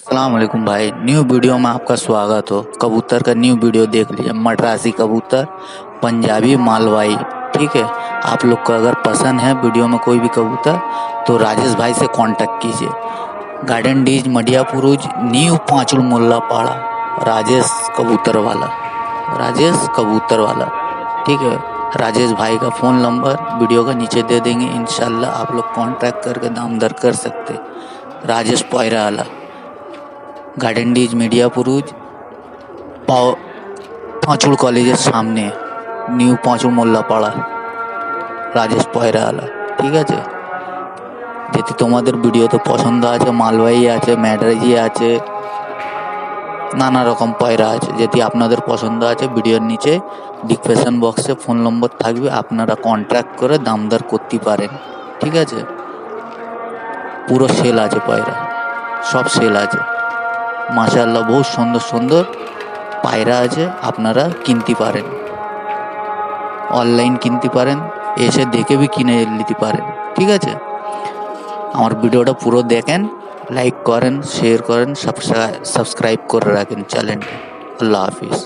अस्सलाम वालेकुम भाई। न्यू वीडियो में आपका स्वागत हो। कबूतर का न्यू वीडियो देख लीजिए। मद्रासी कबूतर, पंजाबी मालवाई। ठीक है, आप लोग को अगर पसंद है वीडियो में कोई भी कबूतर तो राजेश भाई से कांटेक्ट कीजिए। गार्डन डीज मडियापुरुज न्यू पांचुल मुल्लापाड़ा। राजेश कबूतर वाला, राजेश कबूतर वाला। ठीक है, राजेश भाई का फ़ोन नंबर वीडियो का नीचे दे देंगे। इंशाल्लाह आप लोग कांटेक्ट करके दाम दर कर सकते। राजेश पोयरा वाला, गार्डन डीज मीडियापुरुज, पांचुड़ कॉलेजेর সামনে, নিউ পাঁচুর মোল্লাপাড়া। রাজেশ পয়রাওয়ালা। ঠিক আছে, যদি তোমাদের ভিডিওতে পছন্দ আছে, মালবাহী আছে, ম্যাডারেজি আছে, নানা রকম পয়রা আছে। যদি আপনাদের পছন্দ আছে ভিডিওর নিচে ডিসক্রিপশন বক্সে ফোন নম্বর থাকবে, আপনারা কন্ট্যাক্ট করে দাম দর করতে পারেন। ঠিক আছে, পুরো সেল আছে পয়রা, সব সেল আছে। মাশাআল্লাহ বহুত সুন্দর সুন্দর পায়রা আছে, আপনারা কিনতে পারেন, অনলাইন কিনতে পারেন, এসে দেখে বি কিনে নিতে পারেন। ঠিক আছে, আমার ভিডিওটা পুরো দেখেন, লাইক করেন, শেয়ার করেন, সাবস্ক্রাইব করে রাখেন চ্যানেলটা। আল্লাহ হাফিজ।